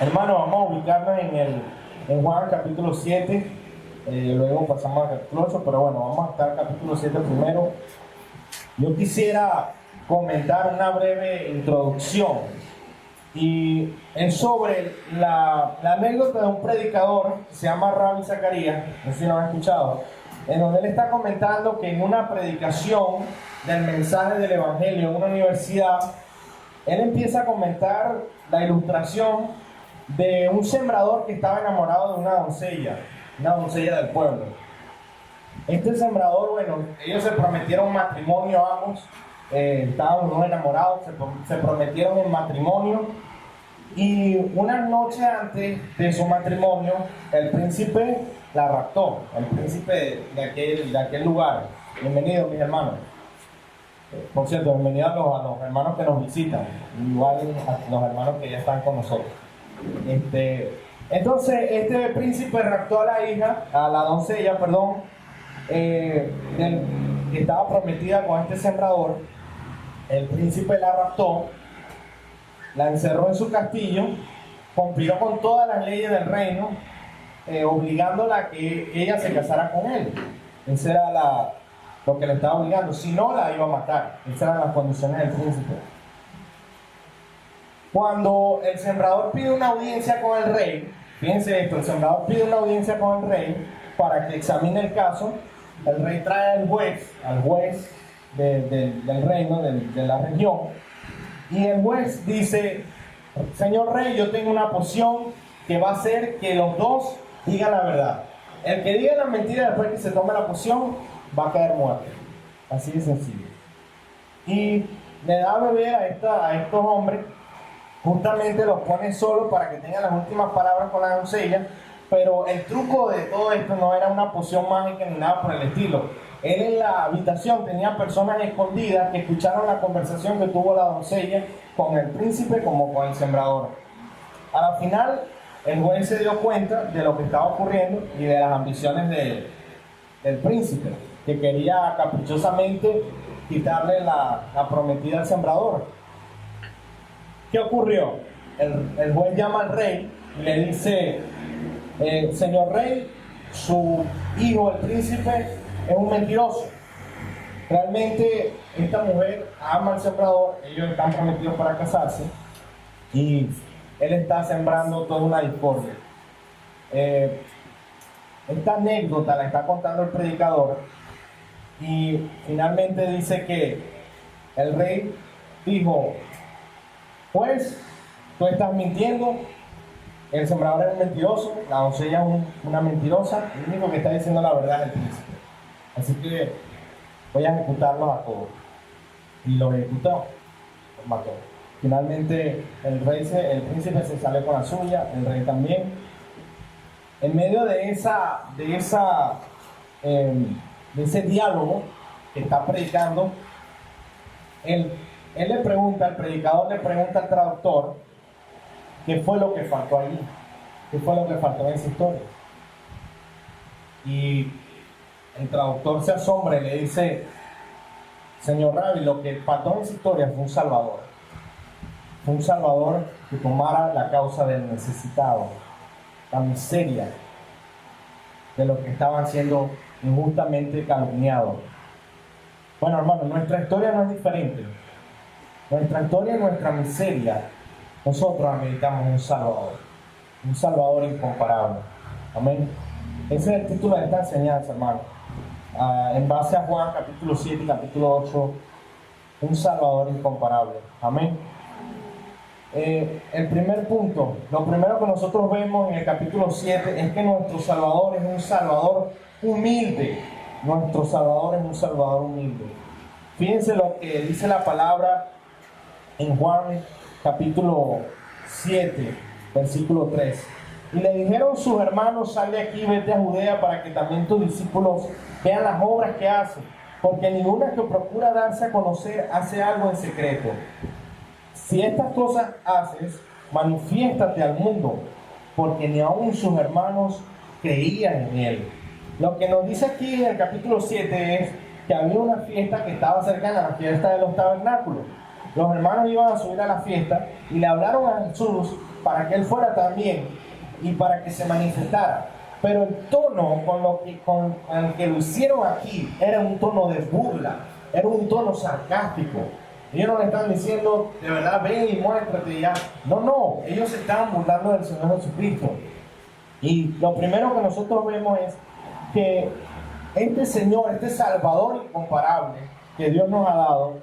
Hermano, vamos a ubicarnos en Juan capítulo 7, luego pasamos al capítulo 8, pero bueno, vamos a estar en capítulo 7 primero. Yo quisiera comentar una breve introducción y es sobre la anécdota de un predicador que se llama Rabbi Zacarías, no sé si lo han escuchado, en donde él está comentando que en una predicación del mensaje del Evangelio en una universidad, él empieza a comentar la ilustración de un sembrador que estaba enamorado de una doncella del pueblo. Este sembrador, bueno, ellos se prometieron matrimonio ambos, estaban unos enamorados, se prometieron en matrimonio, y unas noches antes de su matrimonio, el príncipe la raptó, el príncipe de aquel lugar. Bienvenidos, mis hermanos. Por cierto, bienvenidos a los hermanos que nos visitan, igual a los hermanos que ya están con nosotros. Entonces, este príncipe raptó a la doncella, que estaba prometida con este sembrador. El príncipe la raptó, la encerró en su castillo, cumplió con todas las leyes del reino, obligándola a que ella se casara con él. Esa era lo que le estaba obligando, si no la iba a matar. Esas eran las condiciones del príncipe. Cuando el sembrador pide una audiencia con el rey, fíjense esto, el sembrador pide una audiencia con el rey para que examine el caso. El rey trae al juez del reino, de la región, y el juez dice: señor rey, yo tengo una poción que va a hacer que los dos digan la verdad. El que diga la mentira después que se tome la poción va a caer muerto. Así de sencillo. Y le da a beber a estos hombres. Justamente los pone solo para que tengan las últimas palabras con la doncella, pero el truco de todo esto no era una poción mágica ni nada por el estilo. Él en la habitación tenía personas escondidas que escucharon la conversación que tuvo la doncella con el príncipe como con el sembrador. A la final, el juez se dio cuenta de lo que estaba ocurriendo y de las ambiciones del príncipe, que quería caprichosamente quitarle la prometida al sembrador. ¿Qué ocurrió? El juez llama al rey y le dice: señor rey, su hijo, el príncipe, es un mentiroso. Realmente esta mujer ama al sembrador, ellos están prometidos para casarse y él está sembrando toda una discordia. Esta anécdota la está contando el predicador y finalmente dice que el rey dijo: pues, tú estás mintiendo, el sembrador es un mentiroso, la doncella es una mentirosa, el único que está diciendo la verdad es el príncipe. Así que voy a ejecutarlos a todos. Y los ejecutó, los mató. Finalmente el príncipe se salió con la suya, el rey también. En medio de ese diálogo que está predicando, el predicador le pregunta al traductor qué fue lo que faltó allí, qué fue lo que faltó en esa historia. Y el traductor se asombra y le dice: señor Rabbi, lo que faltó en esa historia fue un salvador. Fue un salvador que tomara la causa del necesitado, la miseria de los que estaban siendo injustamente calumniados. Bueno, hermano, nuestra historia no es diferente. Nuestra historia y nuestra miseria, nosotros ameritamos un Salvador incomparable. Amén. Ese es el título de esta enseñanza, hermano. En base a Juan capítulo 7 y capítulo 8, un Salvador incomparable. Amén. El primer punto, lo primero que nosotros vemos en el capítulo 7 es que nuestro Salvador es un Salvador humilde. Nuestro Salvador es un Salvador humilde. Fíjense lo que dice la palabra en Juan capítulo 7, versículo 3. Y le dijeron sus hermanos: sal de aquí, vete a Judea, para que también tus discípulos vean las obras que hace, porque ninguna que procura darse a conocer hace algo en secreto. Si estas cosas haces, manifiéstate al mundo, porque ni aun sus hermanos creían en él. Lo que nos dice aquí en el capítulo 7 es que había una fiesta que estaba cercana a la fiesta de los tabernáculos. los hermanos iban a subir a la fiesta y le hablaron a Jesús para que él fuera también y para que se manifestara. Pero el tono con el que lo hicieron aquí era un tono de burla, era un tono sarcástico. Ellos no le estaban diciendo, de verdad, ven y muéstrate ya. No, no, ellos se estaban burlando del Señor Jesucristo. Y lo primero que nosotros vemos es que este Señor, este Salvador incomparable que Dios nos ha dado,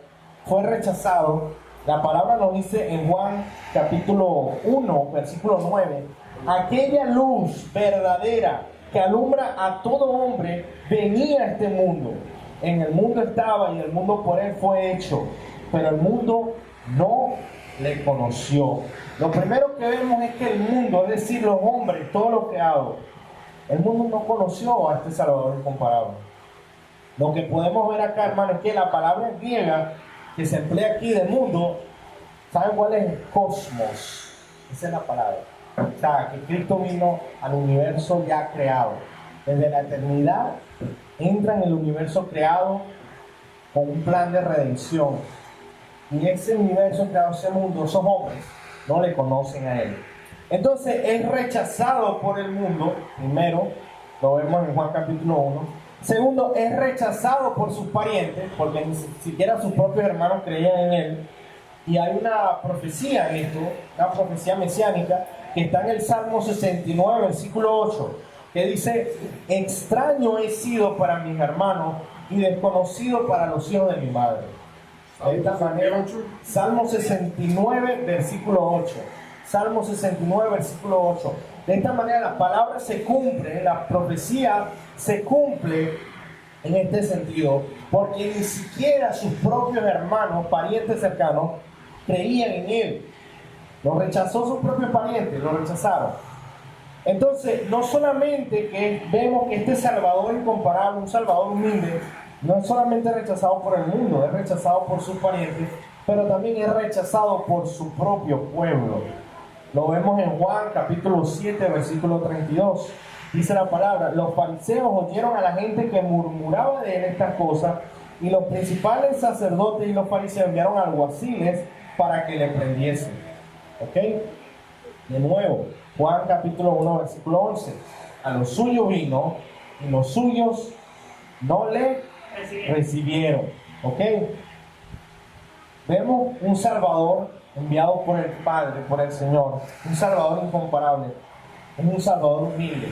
fue rechazado. La palabra nos dice en Juan capítulo 1, versículo 9, aquella luz verdadera que alumbra a todo hombre venía a este mundo. En el mundo estaba y el mundo por él fue hecho, pero el mundo no le conoció. Lo primero que vemos es que el mundo, es decir, los hombres, todos los creados, el mundo no conoció a este Salvador incomparable. Lo que podemos ver acá, hermano, es que la palabra griega que se emplea aquí de mundo, ¿saben cuál es? Cosmos. Esa es la palabra. O sea, que Cristo vino al universo ya creado. Desde la eternidad entra en el universo creado con un plan de redención. Y ese universo creado, ese mundo, esos hombres no le conocen a él. Entonces es rechazado por el mundo. Primero, lo vemos en Juan capítulo 1. Segundo, es rechazado por sus parientes, porque ni siquiera sus propios hermanos creían en él. Y hay una profecía en esto, una profecía mesiánica, que está en el Salmo 69, versículo 8, que dice, extraño he sido para mis hermanos y desconocido para los hijos de mi madre. De esta manera, Salmo 69, versículo 8. Salmo 69, versículo 8. De esta manera la palabra se cumple, la profecía se cumple en este sentido, porque ni siquiera sus propios hermanos, parientes cercanos, creían en él. Lo rechazó sus propios parientes, lo rechazaron. Entonces, no solamente que vemos que este Salvador incomparable, un Salvador humilde, no es solamente rechazado por el mundo, es rechazado por sus parientes, pero también es rechazado por su propio pueblo. Lo vemos en Juan capítulo 7, versículo 32. Dice la palabra, los fariseos oyeron a la gente que murmuraba de él estas cosas, y los principales sacerdotes y los fariseos enviaron alguaciles para que le prendiesen. ¿Ok? De nuevo, Juan capítulo 1, versículo 11. A los suyos vino, y los suyos no le recibieron. ¿Ok? Vemos un Salvador enviado por el Padre, por el Señor, un Salvador incomparable, un Salvador humilde,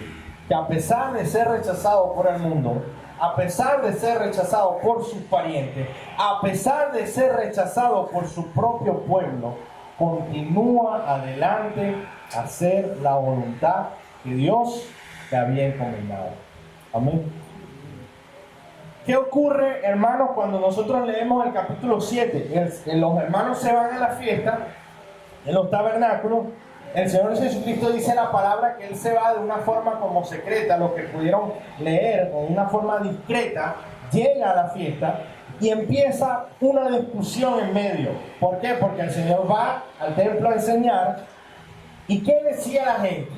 que a pesar de ser rechazado por el mundo, a pesar de ser rechazado por sus parientes, a pesar de ser rechazado por su propio pueblo, continúa adelante a hacer la voluntad que Dios le había encomendado. Amén. ¿Qué ocurre, hermanos, cuando nosotros leemos el capítulo 7? Los hermanos se van a la fiesta, en los tabernáculos. El Señor Jesucristo dice la palabra que Él se va de una forma como secreta, los que pudieron leer, o una forma discreta, llega a la fiesta y empieza una discusión en medio. ¿Por qué? Porque el Señor va al templo a enseñar. ¿Y qué decía la gente?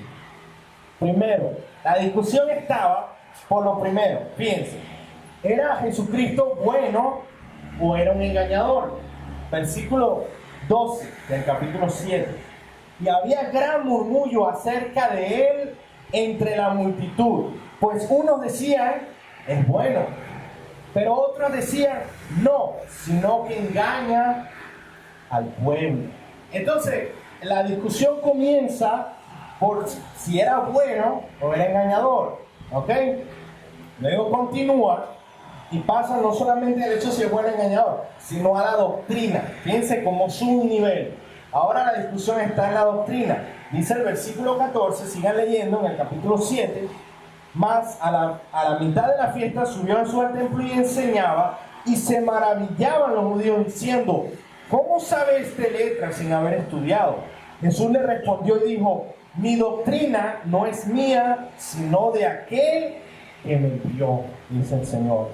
Primero, la discusión estaba por lo primero, fíjense. ¿Era Jesucristo bueno o era un engañador? Versículo 12 del capítulo 7. Y había gran murmullo acerca de él entre la multitud, pues unos decían, es bueno, pero otros decían, no, sino que engaña al pueblo. Entonces, la discusión comienza por si era bueno o era engañador, ¿ok? Luego continúa y pasa no solamente el hecho de si es bueno o engañador, sino a la doctrina. Fíjense cómo sube un nivel. Ahora la discusión está en la doctrina. Dice el versículo 14, sigan leyendo en el capítulo 7, más a la mitad de la fiesta subió Jesús al templo y enseñaba, y se maravillaban los judíos diciendo, ¿cómo sabe este letra sin haber estudiado? Jesús le respondió y dijo, mi doctrina no es mía, sino de aquel que me envió, dice el Señor.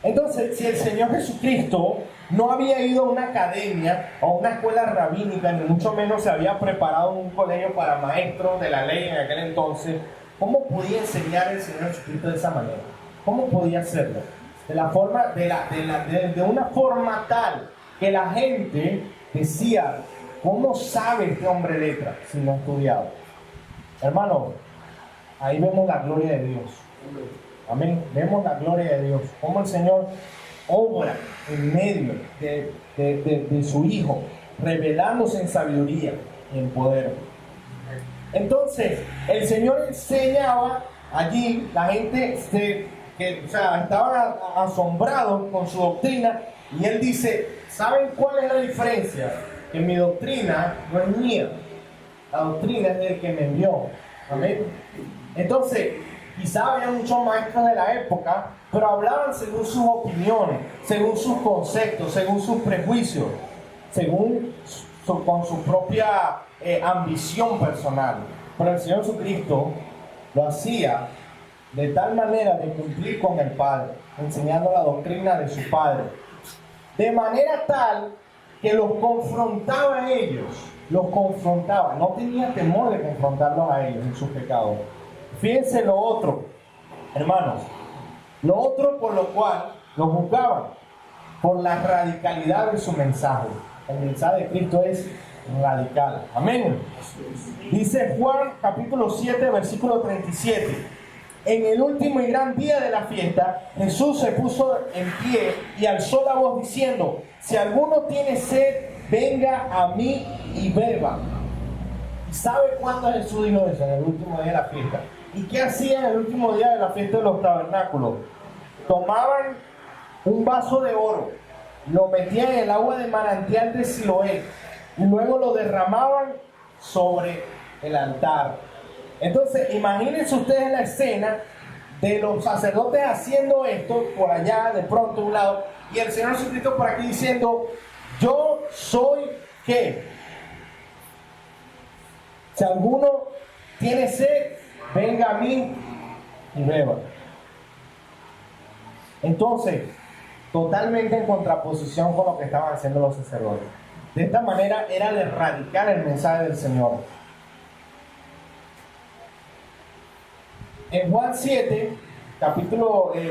Entonces, si el Señor Jesucristo no había ido a una academia o a una escuela rabínica, ni mucho menos se había preparado en un colegio para maestros de la ley en aquel entonces, ¿cómo podía enseñar el Señor Jesucristo de esa manera? ¿Cómo podía hacerlo? De una forma tal que la gente decía, ¿cómo sabe este hombre letra si no ha estudiado? Hermano, ahí vemos la gloria de Dios. Amén. Vemos la gloria de Dios. Cómo el Señor obra en medio de su Hijo, revelándose en sabiduría y en poder. Entonces, el Señor enseñaba allí, la gente estaban asombrados con su doctrina, y Él dice, ¿saben cuál es la diferencia? Que mi doctrina no es mía, la doctrina es del que me envió. Amén. Entonces, quizá había muchos maestros de la época, pero hablaban según sus opiniones, según sus conceptos, según sus prejuicios, con su propia ambición personal. Pero el Señor Jesucristo lo hacía de tal manera de cumplir con el Padre, enseñando la doctrina de su Padre, de manera tal que los confrontaba a ellos, los confrontaba, no tenía temor de confrontarlos a ellos en sus pecados. Fíjense lo otro, hermanos, lo otro por lo cual los juzgaban, por la radicalidad de su mensaje. El mensaje de Cristo es radical. Amén. Dice Juan capítulo 7, versículo 37. En el último y gran día de la fiesta, Jesús se puso en pie y alzó la voz diciendo, si alguno tiene sed, venga a mí y beba. ¿Y sabe cuándo Jesús dijo eso? En el último día de la fiesta. ¿Y qué hacían en el último día de la fiesta de los tabernáculos? Tomaban un vaso de oro, lo metían en el agua de manantial de Siloé y luego lo derramaban sobre el altar. Entonces, imagínense ustedes la escena de los sacerdotes haciendo esto por allá, de pronto a un lado, y el Señor Jesucristo por aquí diciendo, yo soy ¿qué? Si alguno tiene sed, venga a mí y beba. Entonces, totalmente en contraposición con lo que estaban haciendo los sacerdotes. De esta manera era de radical el mensaje del Señor. En Juan 7,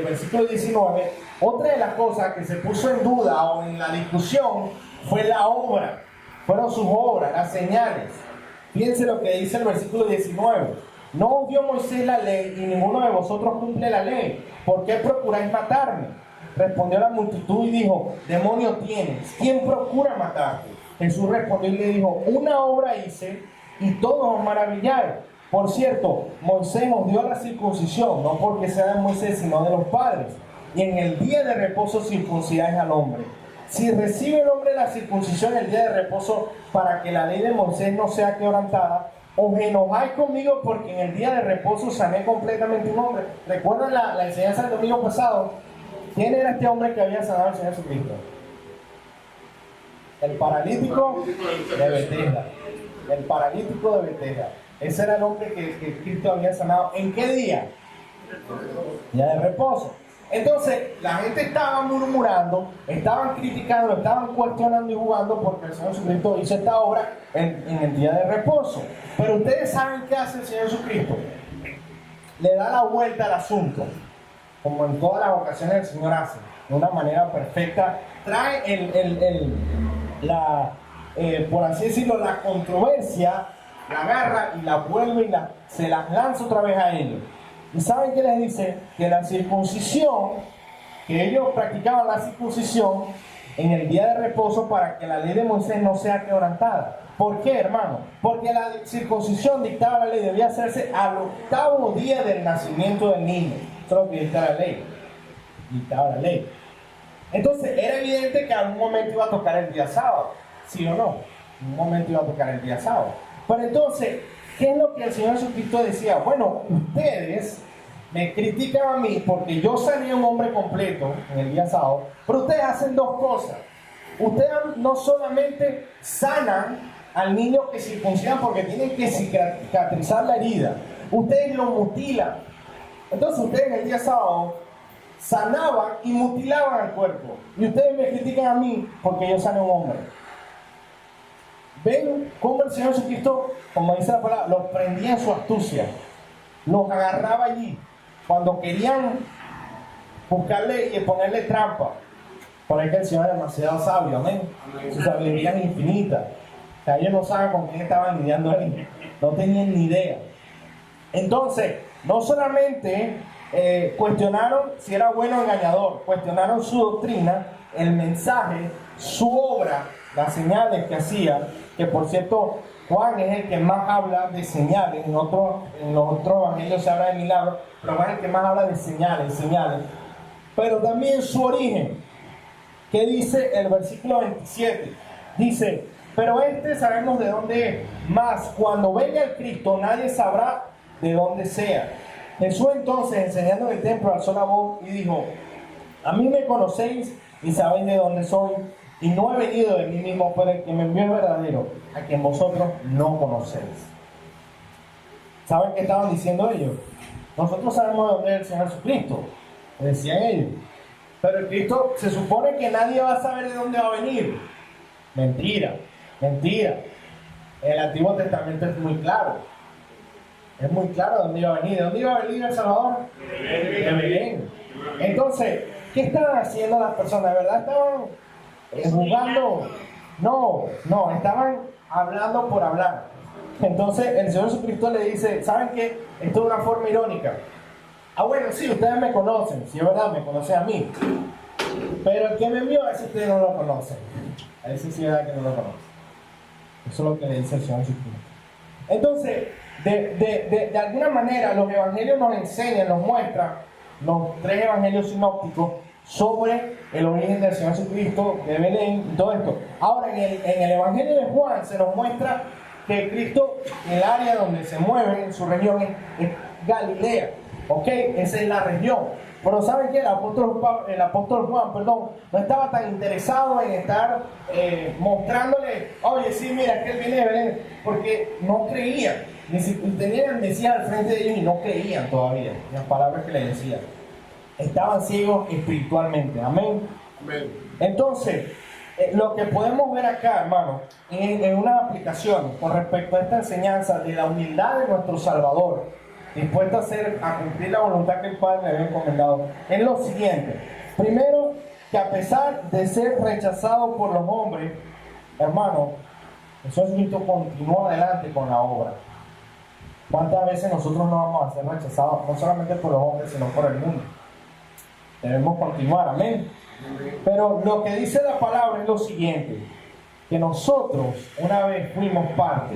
versículo 19, otra de las cosas que se puso en duda o en la discusión fue la obra. Fueron sus obras, las señales. Fíjense lo que dice el versículo 19. ¿No dio Moisés la ley y ninguno de vosotros cumple la ley? ¿Por qué procuráis matarme? Respondió la multitud y dijo, demonio tienes, ¿quién procura matarte? Jesús respondió y le dijo, una obra hice y todos os maravillaron. Por cierto, Moisés os dio la circuncisión, no porque sea de Moisés, sino de los padres. Y en el día de reposo circuncidáis al hombre. Si recibe el hombre la circuncisión en el día de reposo para que la ley de Moisés no sea quebrantada, os enojáis conmigo porque en el día de reposo sané completamente un hombre. ¿Recuerdan la enseñanza del domingo pasado? ¿Quién era este hombre que había sanado al Señor Jesucristo? El paralítico de Betesda. El paralítico de Betesda. Ese era el hombre que Cristo había sanado. ¿En qué día? Día de reposo. Entonces, la gente estaba murmurando, estaban criticando, estaban cuestionando y jugando porque el Señor Jesucristo hizo esta obra en el día de reposo. Pero ustedes saben qué hace el Señor Jesucristo. Le da la vuelta al asunto, como en todas las ocasiones el Señor hace, de una manera perfecta. Trae por así decirlo, la controversia, la agarra y la vuelve y se las lanza otra vez a ellos. ¿Y saben qué les dice? Que la circuncisión, que ellos practicaban la circuncisión en el día de reposo para que la ley de Moisés no sea quebrantada. ¿Por qué, hermano? Porque la circuncisión, dictaba la ley, debía hacerse al 8º día del nacimiento del niño. Eso es lo que dictaba la ley. Dictaba la ley. Entonces, era evidente que en algún momento iba a tocar el día sábado. ¿Sí o no? En un momento iba a tocar el día sábado. Pero entonces, ¿qué es lo que el Señor Jesucristo decía? Bueno, ustedes me critican a mí porque yo sané a un hombre completo en el día sábado, pero ustedes hacen dos cosas. Ustedes no solamente sanan al niño que circuncidan porque tienen que cicatrizar la herida, ustedes lo mutilan. Entonces ustedes en el día sábado sanaban y mutilaban al cuerpo. Y ustedes me critican a mí porque yo sané a un hombre. ¿Ven cómo el Señor Jesucristo, como dice la palabra, los prendía en su astucia? Los agarraba allí cuando querían buscarle y ponerle trampa. Porque es que el Señor es demasiado sabio, amén. Su sabiduría es infinita. O sea, ellos no saben con quién estaban lidiando ahí. No tenían ni idea. Entonces, no solamente cuestionaron si era bueno o engañador, cuestionaron su doctrina, el mensaje, su obra, las señales que hacía, que por cierto, Juan es el que más habla de señales, en los otros evangelios se habla de milagros, pero Juan es el que más habla de señales, pero también su origen. ¿Qué dice el versículo 27? Dice, pero sabemos de dónde es, mas cuando venga el Cristo nadie sabrá de dónde sea. Jesús entonces, enseñando en el templo, alzó la voz y dijo, a mí me conocéis y sabéis de dónde soy, y no he venido de mí mismo, pero el que me envió es verdadero, a quien vosotros no conocéis. ¿Saben qué estaban diciendo ellos? Nosotros sabemos de dónde es el Señor Jesucristo, decían ellos. Pero el Cristo se supone que nadie va a saber de dónde va a venir. Mentira, mentira. El Antiguo Testamento es muy claro. Es muy claro de dónde iba a venir. ¿De dónde iba a venir el Salvador? De Belén. Entonces, ¿qué estaban haciendo las personas? ¿De verdad estaban jugando? No, estaban hablando por hablar. Entonces, el Señor Jesucristo le dice, ¿saben qué? Esto es una forma irónica. Bueno, sí, ustedes me conocen, sí es verdad, me conocen a mí. Pero el que me envió, a ese ustedes no lo conocen. A ese sí es verdad que no lo conocen. Eso es lo que le dice el Señor Jesucristo. Entonces, de alguna manera, los evangelios nos enseñan, nos muestran, los 3 evangelios sinópticos, sobre el origen del Señor Jesucristo, de Belén y todo esto. Ahora, en el evangelio de Juan se nos muestra que Cristo, el área donde se mueve, en su región, es Galilea. Ok, esa es la región. Pero ¿saben qué? El apóstol Juan, no estaba tan interesado en estar mostrándole, oye, sí, mira, que él viene de Belén, porque no creían. Tenían Mesías al frente de ellos y no creían todavía las palabras que le decían. Estaban ciegos espiritualmente. Amén. Amén. Entonces, lo que podemos ver acá, hermano, en una aplicación con respecto a esta enseñanza de la humildad de nuestro Salvador, dispuesto a cumplir la voluntad que el Padre le había encomendado, es lo siguiente. Primero, que a pesar de ser rechazado por los hombres, hermano, Jesucristo continúa adelante con la obra. ¿Cuántas veces nosotros no vamos a ser rechazados, no solamente por los hombres, sino por el mundo? Debemos continuar, amén. Pero lo que dice la palabra es lo siguiente, que nosotros una vez fuimos parte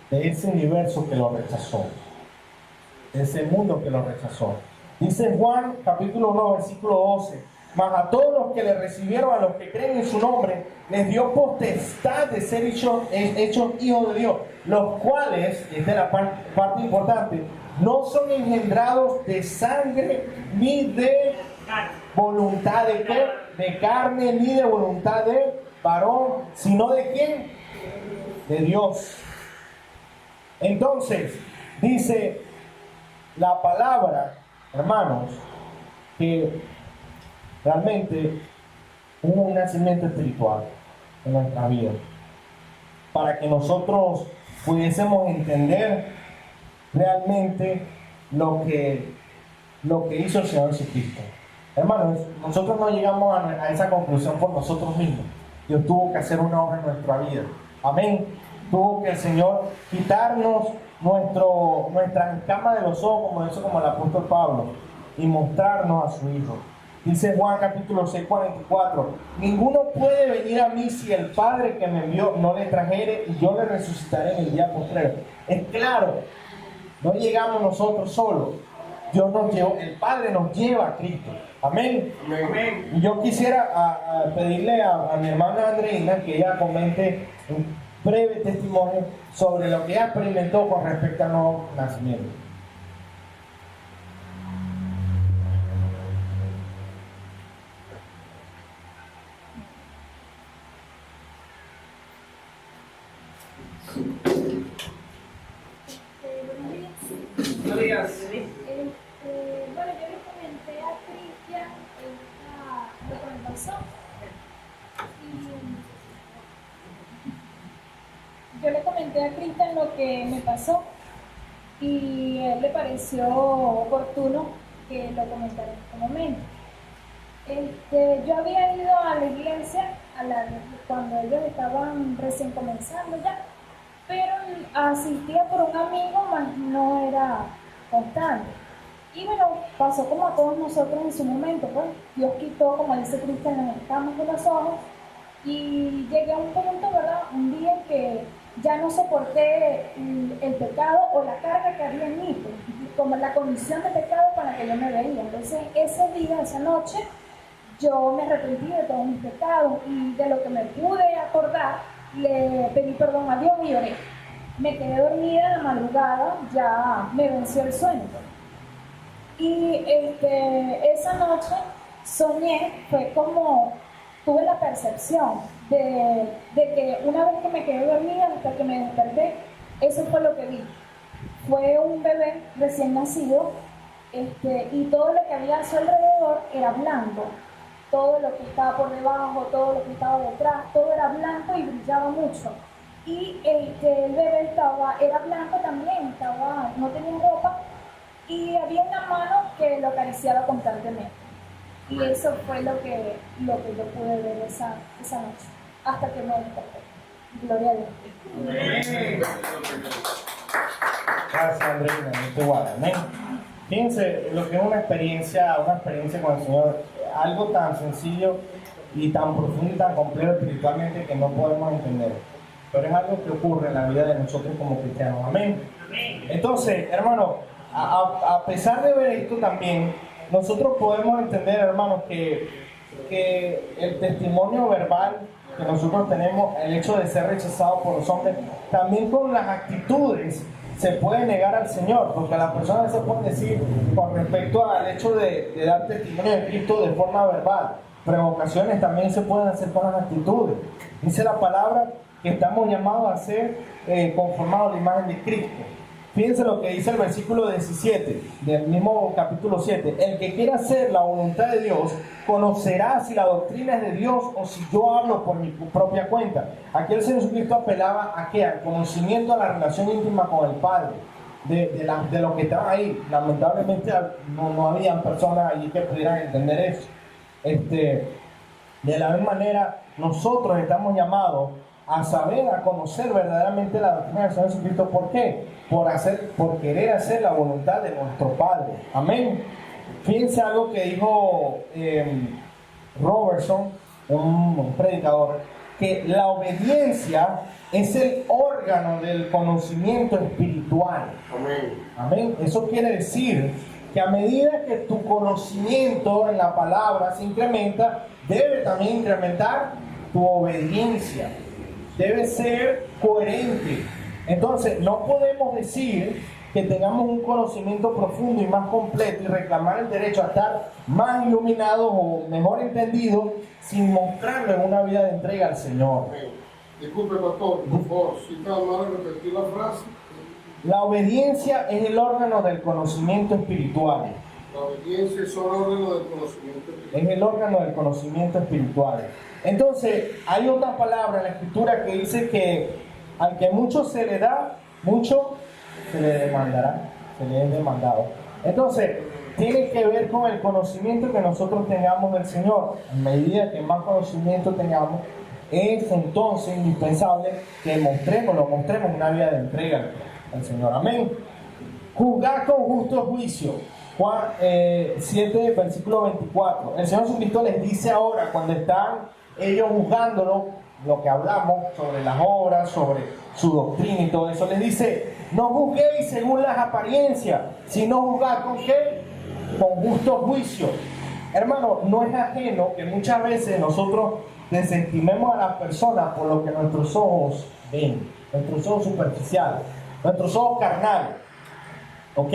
de ese universo que lo rechazó, ese mundo que lo rechazó. Dice Juan capítulo 1 versículo 12, mas a todos los que le recibieron, a los que creen en su nombre, les dio potestad de ser hechos hijos de Dios, los cuales, esta es la parte importante, no son engendrados de sangre ni de voluntad de carne, ni de voluntad de varón, sino de ¿quién? De Dios. Entonces, dice la palabra, hermanos, que realmente hubo un nacimiento espiritual en nuestra vida para que nosotros pudiésemos entender realmente lo que hizo el Señor Jesucristo. Hermanos, nosotros no llegamos a esa conclusión por nosotros mismos. Dios tuvo que hacer una obra en nuestra vida. Amén. Tuvo que el Señor quitarnos nuestra escama de los ojos, como el apóstol Pablo, y mostrarnos a su Hijo. Dice Juan capítulo 6, 44, ninguno puede venir a mí si el Padre que me envió no le trajere, y yo le resucitaré en el día postrero. Es claro, no llegamos nosotros solos. Dios nos llevó, el Padre nos lleva a Cristo. Amén. Amén. Y yo quisiera pedirle a mi hermana Andreina que ella comente un breve testimonio sobre lo que ella experimentó con respecto al nuevo nacimiento. Buenos días. Bueno, yo le comenté a Cristian lo que me pasó. Y yo le comenté a Cristian lo que me pasó. Y a él le pareció oportuno que lo comentara en este momento. Yo había ido a la iglesia cuando ellos estaban recién comenzando ya, pero asistía por un amigo, mas no era constante. Y bueno, pasó como a todos nosotros en su momento, pues Dios quitó, como dice Cristian, las escamas de los ojos y llegué a un punto, ¿verdad? Un día que ya no soporté el pecado o la carga que había en mí, pues, como la condición de pecado con la que yo me veía. Entonces, ese día, esa noche, yo me arrepentí de todos mis pecados y de lo que me pude acordar, le pedí perdón a Dios y oré. Me quedé dormida en la madrugada, ya me venció el sueño. Y esa noche soñé, fue como, tuve la percepción de que una vez que me quedé dormida hasta que me desperté, eso fue lo que vi. Fue un bebé recién nacido y todo lo que había a su alrededor era blanco. Todo lo que estaba por debajo, todo lo que estaba detrás, todo era blanco y brillaba mucho. Y el bebé era blanco también, no tenía ropa y había una mano que lo acariciaba constantemente. Y eso fue lo que yo pude ver esa noche, hasta que me desperté. Gloria a Dios. Gracias, Andreina, no te guarda. Amén. Fíjense lo que es una experiencia con el Señor, algo tan sencillo y tan profundo y tan complejo espiritualmente que no podemos entender. Pero es algo que ocurre en la vida de nosotros como cristianos. Amén. Entonces, hermano, a pesar de ver esto también, nosotros podemos entender, hermanos, que el testimonio verbal que nosotros tenemos, el hecho de ser rechazados por los hombres, también con las actitudes se puede negar al Señor, porque las personas se pueden decir con respecto al hecho de dar testimonio de Cristo de forma verbal, pero en ocasiones también se pueden hacer con las actitudes. Dice la palabra que estamos llamados a ser conformados a la imagen de Cristo. Fíjense lo que dice el versículo 17 del mismo capítulo 7. El que quiera hacer la voluntad de Dios conocerá si la doctrina es de Dios o si yo hablo por mi propia cuenta. Aquí el Señor Jesucristo apelaba ¿a qué? Al conocimiento, a la relación íntima con el Padre, de lo que estaba ahí. Lamentablemente no había personas allí que pudieran entender eso. De la misma manera, nosotros estamos llamados a saber, a conocer verdaderamente la doctrina del Señor Jesucristo. ¿Por qué? Por querer hacer la voluntad de nuestro Padre. Amén. Fíjense algo que dijo Robertson, un predicador, que la obediencia es el órgano del conocimiento espiritual. Amén. Amén. Eso quiere decir que a medida que tu conocimiento en la palabra se incrementa, debe también incrementar tu obediencia. Debe ser coherente. Entonces, no podemos decir que tengamos un conocimiento profundo y más completo y reclamar el derecho a estar más iluminados o mejor entendidos sin mostrarlo en una vida de entrega al Señor. Disculpe, pastor, por favor, si está mal repetir la frase. La obediencia es el órgano del conocimiento espiritual. La obediencia es el órgano del conocimiento espiritual. Es el órgano del conocimiento espiritual. Entonces, hay otra palabra en la Escritura que dice que al que mucho se le da, mucho se le demandará, se le es demandado. Entonces, tiene que ver con el conocimiento que nosotros tengamos del Señor. A medida que más conocimiento tengamos, es entonces indispensable que lo mostremos en una vida de entrega al Señor. Amén. Juzgar con justo juicio. Juan 7, versículo 24. El Señor Jesucristo les dice ahora, cuando están ellos juzgándolo, lo que hablamos sobre las obras, sobre su doctrina y todo eso, les dice: no juzguéis según las apariencias, sino juzgad ¿con qué? Con justo juicio. Hermano, no es ajeno que muchas veces nosotros desestimemos a las personas por lo que nuestros ojos ven, nuestros ojos superficiales, nuestros ojos carnales. ¿Ok?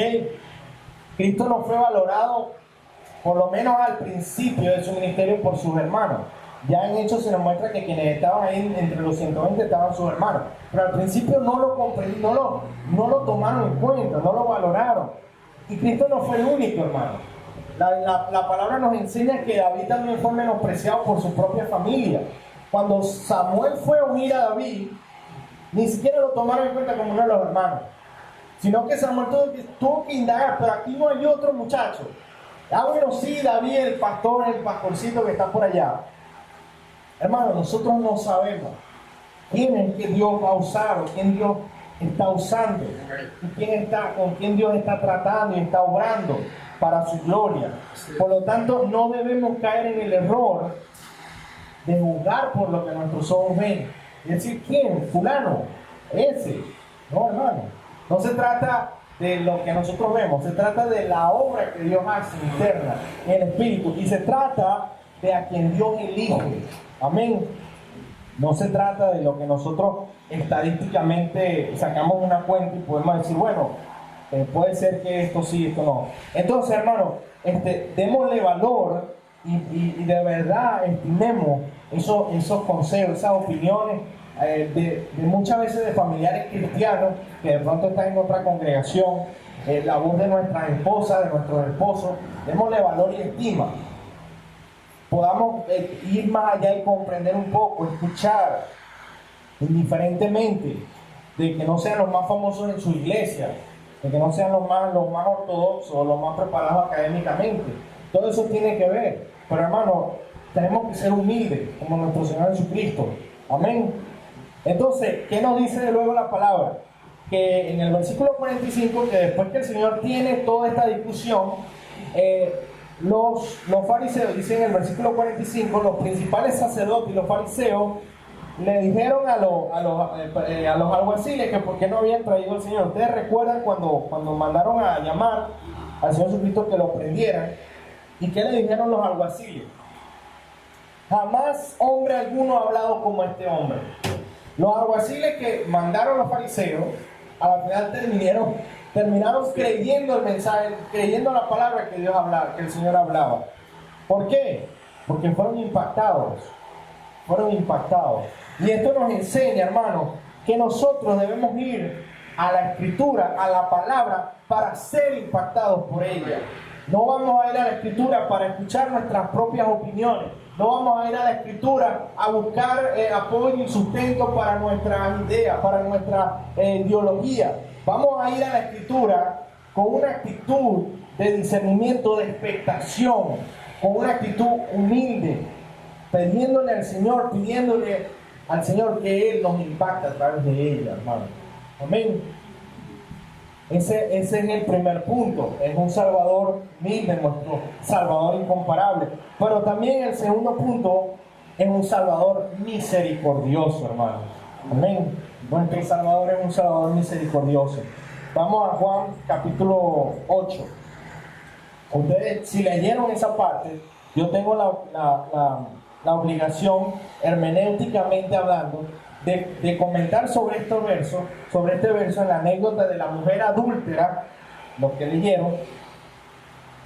Cristo no fue valorado, por lo menos al principio de su ministerio, por sus hermanos. Ya en Hechos se nos muestra que quienes estaban ahí entre los 120 estaban sus hermanos. Pero al principio no lo comprendieron, no lo tomaron en cuenta, no lo valoraron. Y Cristo no fue el único, hermano. La palabra nos enseña que David también fue menospreciado por su propia familia. Cuando Samuel fue a unir a David, ni siquiera lo tomaron en cuenta como uno de los hermanos. Sino que Samuel tuvo que indagar, pero aquí no hay otro muchacho. Ah, bueno, sí, David, el pastor, el pastorcito que está por allá. Hermano, nosotros no sabemos quién es que Dios va a usar o quién Dios está usando y con quién Dios está tratando y está obrando para su gloria. Por lo tanto, no debemos caer en el error de juzgar por lo que nuestros ojos ven. Es decir, ¿quién? Fulano, ese. No, hermano. No se trata de lo que nosotros vemos, se trata de la obra que Dios hace interna en el Espíritu y se trata de a quien Dios elige. Amén. No se trata de lo que nosotros estadísticamente sacamos una cuenta y podemos decir, bueno, puede ser que esto sí, esto no. Entonces, hermano, démosle valor y de verdad estimemos esos consejos, esas opiniones de muchas veces de familiares cristianos que de pronto están en otra congregación, la voz de nuestras esposas, de nuestros esposos. Démosle valor y estima. Podamos ir más allá y comprender un poco, escuchar, indiferentemente de que no sean los más famosos en su iglesia, de que no sean los más ortodoxos o los más preparados académicamente. Todo eso tiene que ver. Pero hermano, tenemos que ser humildes como nuestro Señor Jesucristo. Amén. Entonces, ¿qué nos dice luego la palabra? Que en el versículo 45, que después que el Señor tiene toda esta discusión, los fariseos, dice en el versículo 45, los principales sacerdotes y los fariseos le dijeron a los alguaciles que por qué no habían traído al Señor. Ustedes recuerdan cuando mandaron a llamar al Señor Jesucristo que lo prendieran. ¿Y qué le dijeron los alguaciles? Jamás hombre alguno ha hablado como este hombre. Los alguaciles que mandaron los fariseos, a la final terminaron creyendo el mensaje, creyendo la palabra que Dios hablaba, que el Señor hablaba. ¿Por qué? Porque fueron impactados. Y esto nos enseña, hermano, que nosotros debemos ir a la Escritura, a la palabra, para ser impactados por ella. No vamos a ir a la Escritura para escuchar nuestras propias opiniones. No vamos a ir a la Escritura a buscar apoyo y sustento para nuestras ideas, para nuestra ideología. Vamos a ir a la Escritura con una actitud de discernimiento, de expectación, con una actitud humilde, pidiéndole al Señor que Él nos impacte a través de ella, hermano. Amén. Ese es el primer punto. Es un Salvador humilde, nuestro Salvador incomparable. Pero también el segundo punto es un Salvador misericordioso, hermano. Amén. Nuestro Salvador es un Salvador misericordioso. Vamos a Juan capítulo 8. Ustedes, si leyeron esa parte, yo tengo la obligación, hermenéuticamente hablando, de comentar sobre este verso, en la anécdota de la mujer adúltera, lo que leyeron,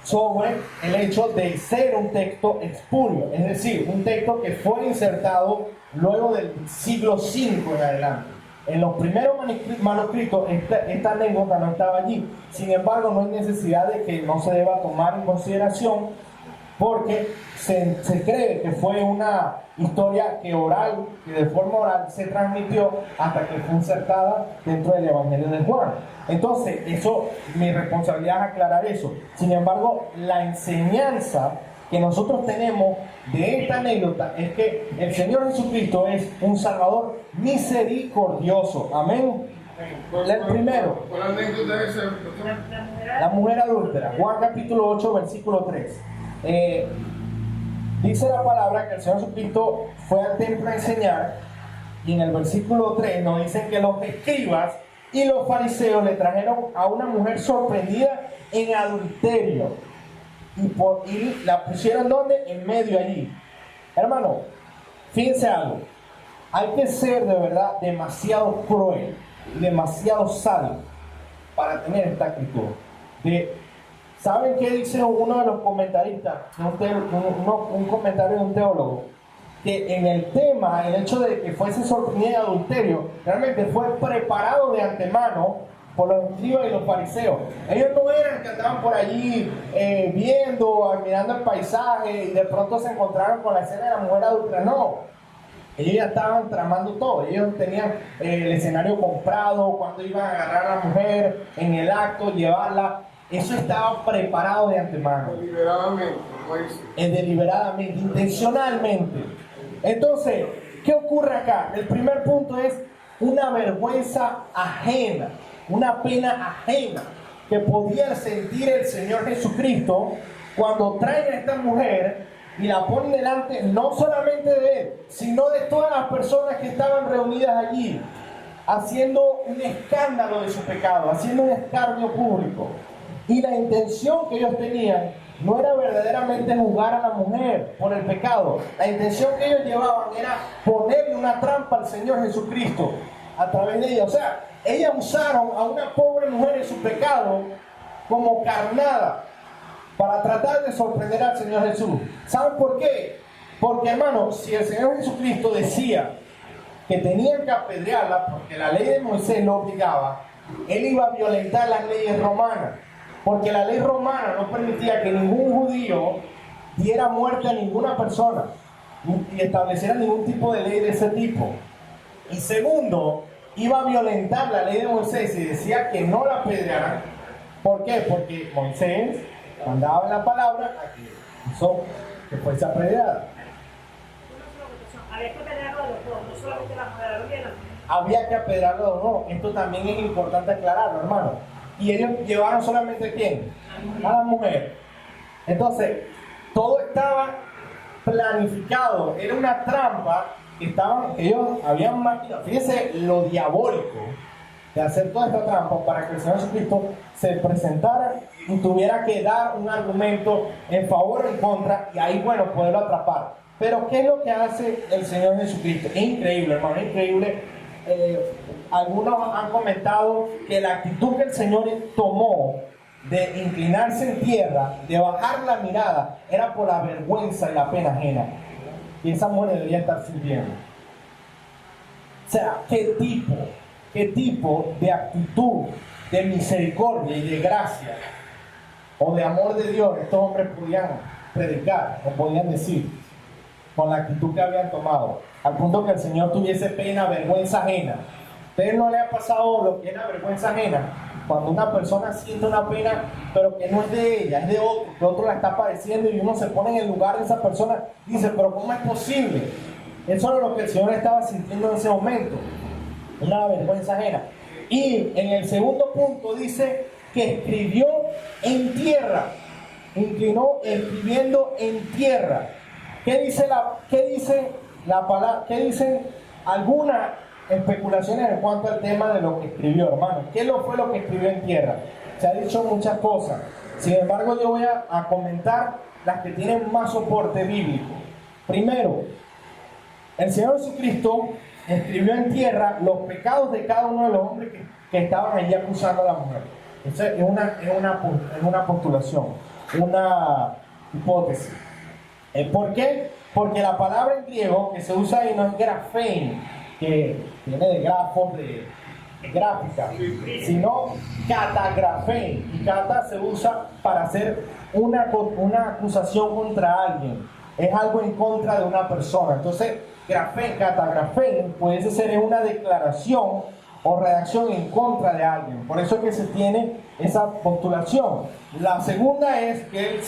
sobre el hecho de ser un texto espurio, es decir, un texto que fue insertado luego del siglo V en adelante. En los primeros manuscritos esta anécdota no estaba allí. Sin embargo, no hay necesidad de que no se deba tomar en consideración, porque se cree que fue una historia que de forma oral se transmitió hasta que fue insertada dentro del Evangelio de Juan. Entonces, mi responsabilidad es aclarar eso. Sin embargo, la enseñanza que nosotros tenemos de esta anécdota es que el Señor Jesucristo es un Salvador misericordioso. Amén. El primero, ¿Cuál anécdota es esa? la mujer adúltera, Juan capítulo 8, versículo 3. Dice la palabra que el Señor Jesucristo fue al templo a enseñar, y en el versículo 3 nos dicen que los escribas y los fariseos le trajeron a una mujer sorprendida en adulterio y la pusieron ¿dónde? En medio allí. Hermano, fíjense algo, hay que ser de verdad demasiado cruel, demasiado sádico para tener esta actitud. ¿Saben qué dice uno de los comentaristas? Un comentario de un teólogo. Que en el tema, el hecho de que fuese sorprendida en adulterio, realmente fue preparado de antemano por los escribas y los fariseos. Ellos no eran que andaban por allí viendo, admirando el paisaje y de pronto se encontraron con la escena de la mujer adúltera. No. Ellos ya estaban tramando todo. Ellos tenían el escenario comprado, cuando iban a agarrar a la mujer en el acto, llevarla. Eso estaba preparado de antemano. Deliberadamente, como dice. Deliberadamente, intencionalmente. Entonces, ¿qué ocurre acá? El primer punto es una vergüenza ajena, una pena ajena que podía sentir el Señor Jesucristo cuando traen a esta mujer y la ponen delante no solamente de él, sino de todas las personas que estaban reunidas allí, haciendo un escándalo de su pecado, haciendo un escarnio público. Y la intención que ellos tenían no era verdaderamente juzgar a la mujer por el pecado. La intención que ellos llevaban era ponerle una trampa al Señor Jesucristo a través de ella. O sea, ellas usaron a una pobre mujer en su pecado como carnada para tratar de sorprender al Señor Jesús. ¿Saben por qué? Porque, hermano, si el Señor Jesucristo decía que tenían que apedrearla porque la ley de Moisés lo obligaba, él iba a violentar las leyes romanas, porque la ley romana no permitía que ningún judío diera muerte a ninguna persona y estableciera ningún tipo de ley de ese tipo. Y segundo, iba a violentar la ley de Moisés y decía que no la apedrearan. ¿Por qué? Porque Moisés mandaba la palabra a que hizo que fuese apedreada. Había que apedrearlo a los dos, no solamente la mujer, había la mujer. Había que apedrearlo o no. Esto también es importante aclararlo, hermano. Y ellos llevaron solamente ¿a quién? A la mujer. Entonces, todo estaba planificado. Era una trampa que ellos habían maquinado. Fíjense lo diabólico de hacer toda esta trampa para que el Señor Jesucristo se presentara y tuviera que dar un argumento en favor o en contra y ahí, bueno, poderlo atrapar. Pero ¿qué es lo que hace el Señor Jesucristo? Es increíble, hermano, es increíble. Algunos han comentado que la actitud que el Señor tomó de inclinarse en tierra, de bajar la mirada, era por la vergüenza y la pena ajena que esa mujer debería estar sintiendo. O sea, ¿qué tipo de actitud de misericordia y de gracia o de amor de Dios estos hombres podían predicar o podían decir con la actitud que habían tomado, al punto que el Señor tuviese pena, vergüenza ajena? ¿A ustedes no le ha pasado lo que es la vergüenza ajena? Cuando una persona siente una pena, pero que no es de ella, es de otro, que otro la está padeciendo y uno se pone en el lugar de esa persona y dice, pero ¿cómo es posible? Eso era lo que el Señor estaba sintiendo en ese momento, una vergüenza ajena. Y en el segundo punto dice que escribió en tierra, inclinó escribiendo en tierra. ¿Qué dice la palabra? ¿Qué dicen algunas especulaciones en cuanto al tema de lo que escribió, hermano? ¿Qué fue lo que escribió en tierra? Se ha dicho muchas cosas. Sin embargo, yo voy a comentar las que tienen más soporte bíblico. Primero, el Señor Jesucristo escribió en tierra los pecados de cada uno de los hombres que estaban allí acusando a la mujer. Esa es una postulación, una hipótesis. ¿Por qué? Porque la palabra en griego que se usa ahí no es grafein, que viene de grafos, de gráfica, sino catagrafein. Y cata se usa para hacer una acusación contra alguien. Es algo en contra de una persona. Entonces, catagrafein puede ser una declaración o redacción en contra de alguien. Por eso es que se tiene esa postulación. La segunda es que él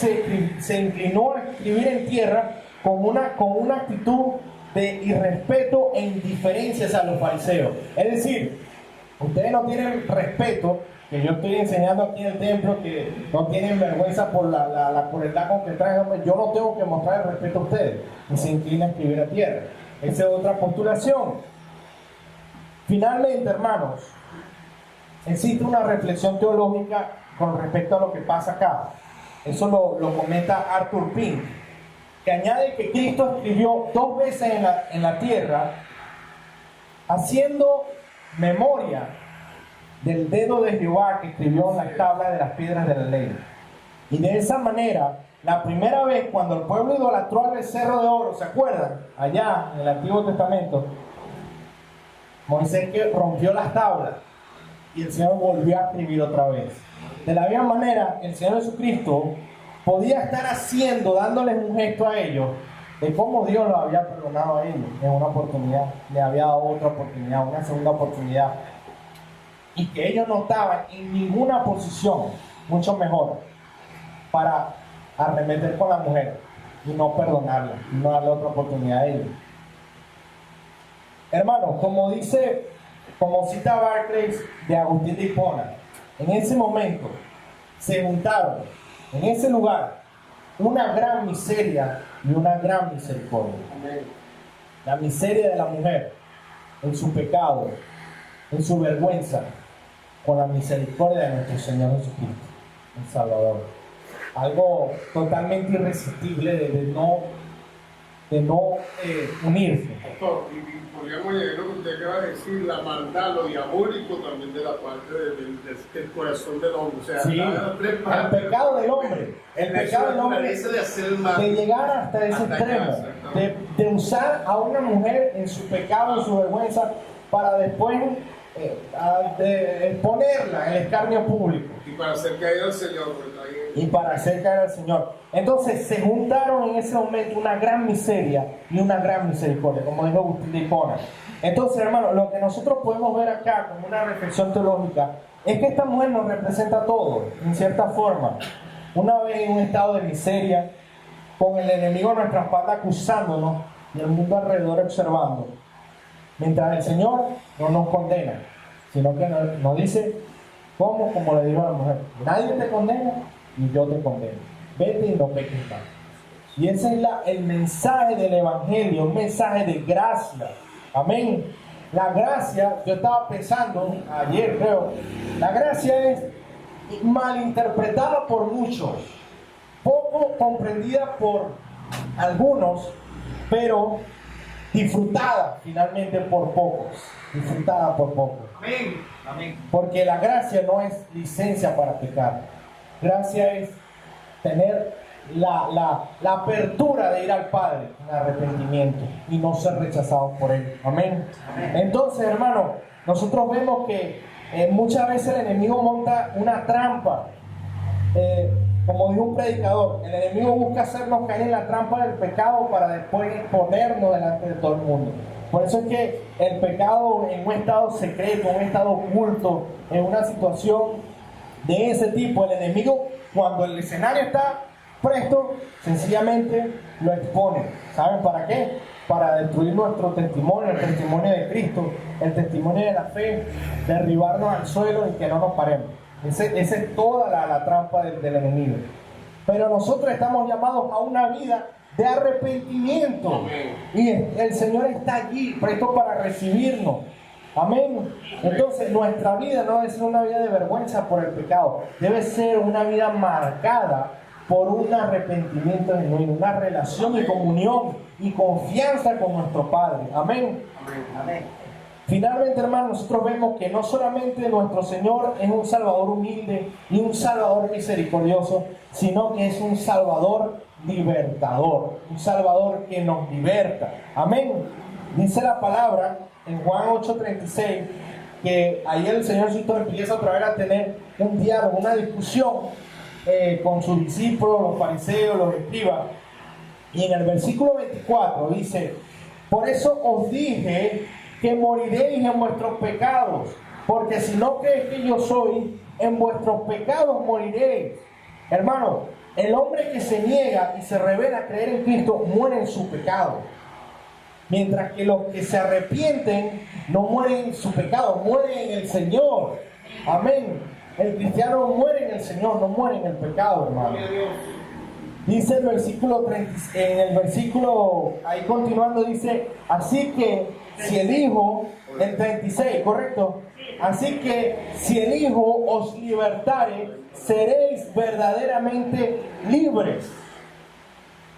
se inclinó a escribir en tierra con una actitud de irrespeto e indiferencia hacia los fariseos. Es decir, ustedes no tienen respeto, que yo estoy enseñando aquí en el templo, que no tienen vergüenza por la crueldad con que traen. Yo no tengo que mostrar el respeto a ustedes. Y se inclina a escribir a tierra. Esa es otra postulación. Finalmente, hermanos, existe una reflexión teológica con respecto a lo que pasa acá. Eso lo comenta Arthur Pink, que añade que Cristo escribió 2 veces en la tierra, haciendo memoria del dedo de Jehová que escribió en las tablas de las piedras de la ley. Y de esa manera, la primera vez cuando el pueblo idolatró al becerro de oro, ¿se acuerdan? Allá en el Antiguo Testamento, Moisés que rompió las tablas y el Señor volvió a escribir otra vez. De la misma manera, el Señor Jesucristo podía estar dándoles un gesto a ellos de cómo Dios los había perdonado a ellos en una oportunidad, le había dado otra oportunidad, una segunda oportunidad, y que ellos no estaban en ninguna posición mucho mejor para arremeter con la mujer y no perdonarla, y no darle otra oportunidad a ella. Hermano, como cita Barclays de Agustín de Hipona, en ese momento se juntaron en ese lugar una gran miseria y una gran misericordia. La miseria de la mujer en su pecado, en su vergüenza, con la misericordia de nuestro Señor Jesucristo, el Salvador. Algo totalmente irresistible de no unirse. Pastor, y podríamos llegar a lo que usted acaba de decir, la maldad, lo diabólico también de la parte del corazón del hombre. O sea, Sí, el pecado del hombre, de hacer el mal. de llegar hasta ese Hasta extremo, allá, exactamente. de usar a una mujer en su pecado, en su vergüenza, para después de exponerla en el escarnio público Y para hacer caer al Señor, ¿verdad? y para hacer caer al Señor. Entonces se juntaron en ese momento una gran miseria y una gran misericordia, como dijo Agustín de Hipona. Entonces, hermano, lo que nosotros podemos ver acá como una reflexión teológica es que esta mujer nos representa todo, en cierta forma. Una vez en un estado de miseria, con el enemigo a nuestra espalda acusándonos y el mundo alrededor observando, mientras el Señor no nos condena, sino que nos dice, como le dijo a la mujer, nadie te condena y yo te condeno. Vete y no peques más. Y ese es el mensaje del Evangelio, un mensaje de gracia. Amén. La gracia, yo estaba pensando ayer, creo, la gracia es malinterpretada por muchos, poco comprendida por algunos, pero disfrutada finalmente por pocos. Disfrutada por pocos. Amén. Amén. Porque la gracia no es licencia para pecar. Gracia es tener la apertura de ir al Padre en arrepentimiento y no ser rechazados por Él. Amén. Entonces, hermano, nosotros vemos que muchas veces el enemigo monta una trampa. Como dijo un predicador, el enemigo busca hacernos caer en la trampa del pecado para después exponernos delante de todo el mundo. Por eso es que el pecado en un estado secreto, en un estado oculto, en una situación de ese tipo, el enemigo, cuando el escenario está presto, sencillamente lo expone. ¿Saben para qué? Para destruir nuestro testimonio, el testimonio de Cristo, el testimonio de la fe, derribarnos al suelo y que no nos paremos. Esa es toda la trampa del enemigo. Pero nosotros estamos llamados a una vida de arrepentimiento. Y el Señor está allí, presto para recibirnos. Amén. Entonces nuestra vida no debe ser una vida de vergüenza por el pecado. Debe ser una vida marcada por un arrepentimiento genuino, una relación y comunión y confianza con nuestro Padre. Amén. Amén. Finalmente, hermanos, nosotros vemos que no solamente nuestro Señor es un Salvador humilde y un Salvador misericordioso, sino que es un Salvador libertador, un Salvador que nos liberta. Amén. Dice la palabra en Juan 8:36 que ahí el Señor Jesucristo empieza otra vez a tener un diálogo, una discusión con sus discípulos, los fariseos, los escribas. Y en el versículo 24 dice: por eso os dije que moriréis en vuestros pecados, porque si no creéis que yo soy, en vuestros pecados moriréis. Hermano, el hombre que se niega y se revela a creer en Cristo muere en su pecado, mientras que los que se arrepienten no mueren en su pecado, mueren en el Señor. Amén. El cristiano muere en el Señor, no muere en el pecado, hermano. Dice el versículo 30, en el versículo, ahí continuando dice, así que si el Hijo, el 36, ¿correcto? Así que si el Hijo os libertare, seréis verdaderamente libres.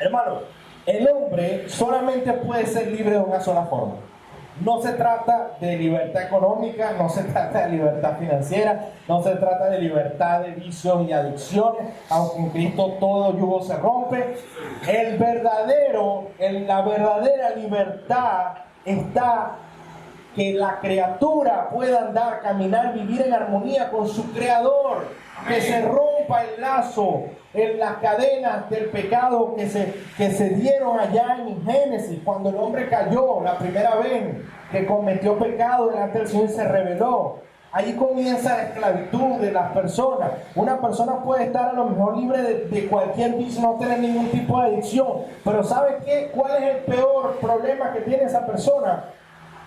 Hermano, el hombre solamente puede ser libre de una sola forma. No se trata de libertad económica, no se trata de libertad financiera, no se trata de libertad de vicios y adicciones, aunque en Cristo todo yugo se rompe. La verdadera libertad está que la criatura pueda andar, caminar, vivir en armonía con su Creador, que se rompa el lazo, en las cadenas del pecado que se dieron allá en Génesis, cuando el hombre cayó la primera vez que cometió pecado delante del Señor y se rebeló. ahí comienza la esclavitud de las personas. Una persona puede estar a lo mejor libre de cualquier vicio, no tener ningún tipo de adicción, pero ¿sabe qué? ¿Cuál es el peor problema que tiene esa persona?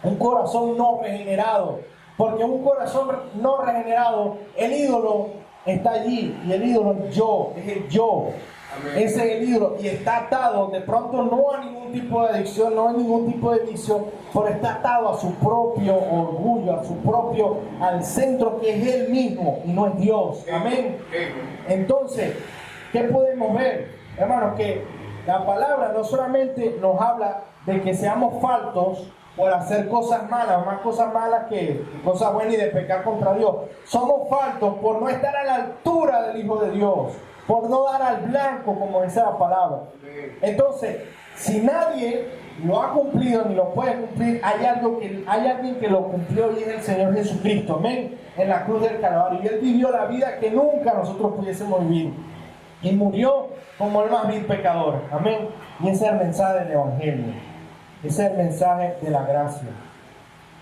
Un corazón no regenerado. Porque un corazón no regenerado, el ídolo está allí, y el ídolo es yo, es el yo. Amén. Ese es el ídolo, y está atado de pronto no a ningún tipo de adicción, no a ningún tipo de vicio, pero está atado a su propio orgullo, al centro que es él mismo y no es Dios. Amén. Entonces, ¿qué podemos ver? Hermanos, que la palabra no solamente nos habla de que seamos faltos por hacer cosas malas, más cosas malas que cosas buenas, y de pecar contra Dios. Somos faltos por no estar a la altura del Hijo de Dios, por no dar al blanco, como dice la palabra. Entonces, si nadie lo ha cumplido ni lo puede cumplir, hay alguien que lo cumplió, y es el Señor Jesucristo. Amén. En la cruz del Calvario. Y Él vivió la vida que nunca nosotros pudiésemos vivir. Y murió como el más vil pecador. Amén. Y ese es el mensaje del Evangelio. Ese es el mensaje de la gracia.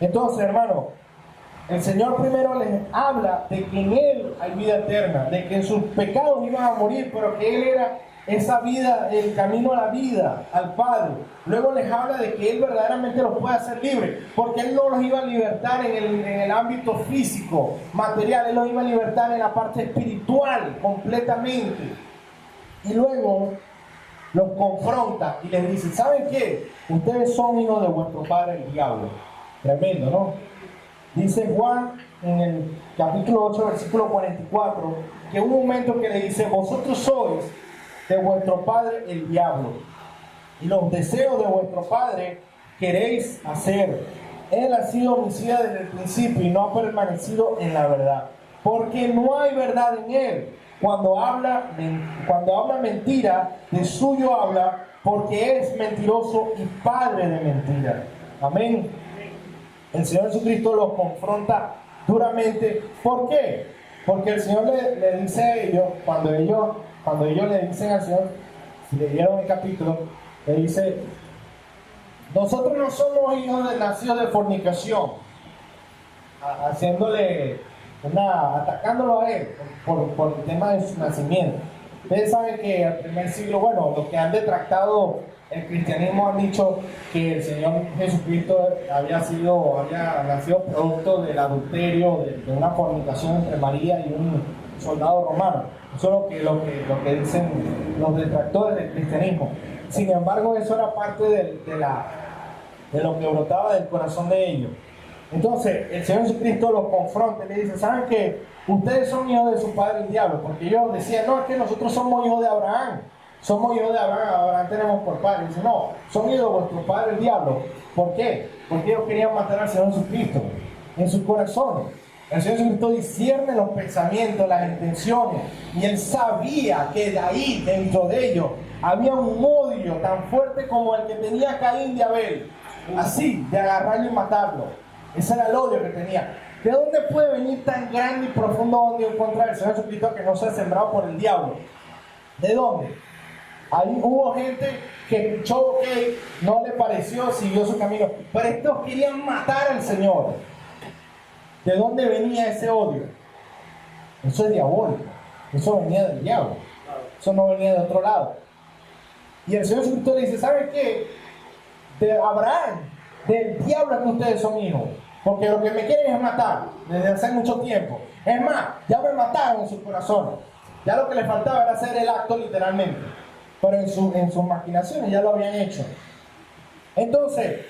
Entonces, hermano, el Señor primero les habla de que en Él hay vida eterna, de que en sus pecados iban a morir, pero que Él era esa vida, el camino a la vida, al Padre. Luego les habla de que Él verdaderamente los puede hacer libres, porque Él no los iba a libertar en el ámbito físico, material. Él los iba a libertar en la parte espiritual, completamente. Y luego los confronta y les dice: ¿saben qué? Ustedes son hijos de vuestro padre el diablo. Tremendo, ¿no? Dice Juan en el capítulo 8, versículo 44, que hubo un momento que le dice: vosotros sois de vuestro padre el diablo, y los deseos de vuestro padre queréis hacer. Él ha sido homicida desde el principio y no ha permanecido en la verdad, porque no hay verdad en él. Cuando habla mentira, de suyo habla, porque es mentiroso y padre de mentira. Amén. El Señor Jesucristo los confronta duramente. ¿Por qué? Porque el Señor le dice a ellos, cuando ellos le dicen al Señor, si leyeron el capítulo, le dice: nosotros no somos hijos nacidos de fornicación, atacándolo a él por el tema de su nacimiento. Ustedes saben que al primer siglo, bueno, los que han detractado el cristianismo han dicho que el Señor Jesucristo había nacido producto del adulterio, de una fornicación entre María y un soldado romano. Eso es lo que dicen los detractores del cristianismo. Sin embargo, eso era parte de lo que brotaba del corazón de ellos. Entonces, el Señor Jesucristo los confronta y le dice: ¿saben qué? Ustedes son hijos de su padre el diablo. Porque ellos decían: no, es que nosotros somos hijos de Abraham. Somos hijos de Abraham, Abraham tenemos por padre. Dice: no, son hijos de vuestro padre el diablo. ¿Por qué? Porque ellos querían matar al Señor Jesucristo en sus corazones. El Señor Jesucristo discierne los pensamientos, las intenciones, y Él sabía que de ahí, dentro de ellos, había un odio tan fuerte como el que tenía Caín de Abel. Así, de agarrarlo y matarlo. Ese era el odio que tenía. ¿De dónde puede venir tan grande y profundo odio en contra del Señor Jesucristo que no sea sembrado por el diablo? ¿De dónde? Ahí hubo gente que escuchó, no le pareció, siguió su camino, pero estos querían matar al Señor. ¿De dónde venía ese odio? Eso es diabólico. Eso venía del diablo. Eso no venía de otro lado. Y el Señor Jesucristo le dice: ¿saben qué? De Abraham, del diablo es que ustedes son hijos. Porque lo que me quieren es matar desde hace mucho tiempo. Es más, ya me mataron en sus corazones. Ya lo que les faltaba era hacer el acto literalmente. Pero en sus maquinaciones ya lo habían hecho. Entonces,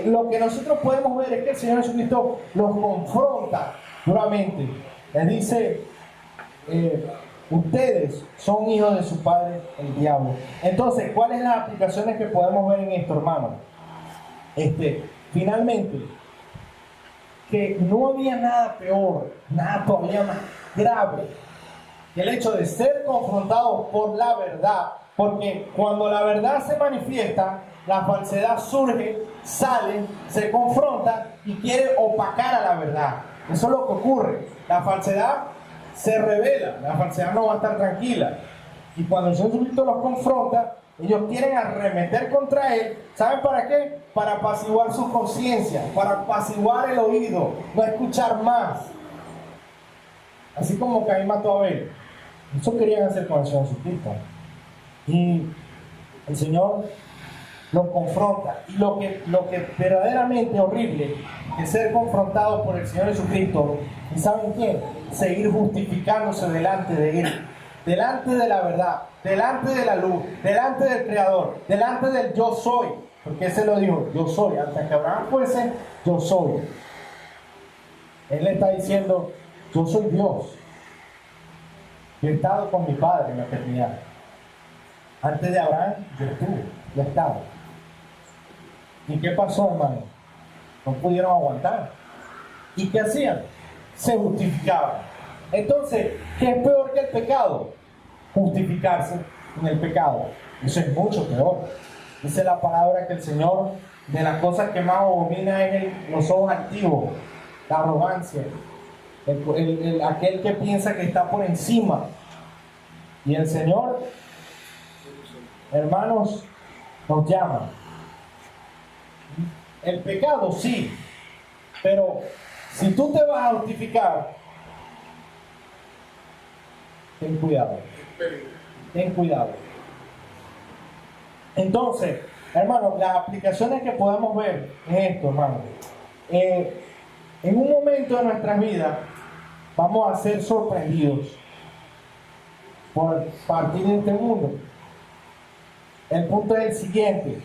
lo que nosotros podemos ver es que el Señor Jesucristo los confronta duramente. Les dice: ustedes son hijos de su padre el diablo. Entonces, ¿cuáles son las aplicaciones que podemos ver en esto, hermano? Finalmente, que no había nada peor, nada todavía más grave que el hecho de ser confrontados por la verdad, porque cuando la verdad se manifiesta, la falsedad surge, sale, se confronta y quiere opacar a la verdad. Eso es lo que ocurre. La falsedad se revela, la falsedad no va a estar tranquila. Y cuando el Señor Jesucristo los confronta, Ellos quieren arremeter contra él. ¿Saben para qué? Para apaciguar su conciencia, para apaciguar el oído, no escuchar más. Así como Caín mató a Abel. Eso querían hacer con el Señor Jesucristo. Y el Señor los confronta. Y lo que verdaderamente horrible es ser confrontado por el Señor Jesucristo. ¿Y saben qué? Seguir justificándose delante de Él, delante de la verdad, delante de la luz, delante del Creador, delante del yo soy. Porque ese lo dijo, yo soy. Hasta que Abraham fuese, yo soy. Él le está diciendo, yo soy Dios. Yo he estado con mi Padre en la eternidad. Antes de Abraham, yo estuve, yo he estado. ¿Y qué pasó, hermano? No pudieron aguantar. ¿Y qué hacían? Se justificaban. Entonces, ¿qué es peor que el pecado? Justificarse en el pecado. Eso es mucho peor. Dice la palabra que el Señor, de las cosas que más abomina es los ojos altivos, la arrogancia, aquel que piensa que está por encima. Y el Señor, hermanos, nos llama. El pecado sí, pero si tú te vas a justificar, ten cuidado. Ten cuidado. Entonces, hermano, las aplicaciones que podemos ver es esto, hermano. En un momento de nuestras vidas vamos a ser sorprendidos por partir de este mundo. El punto es el siguiente: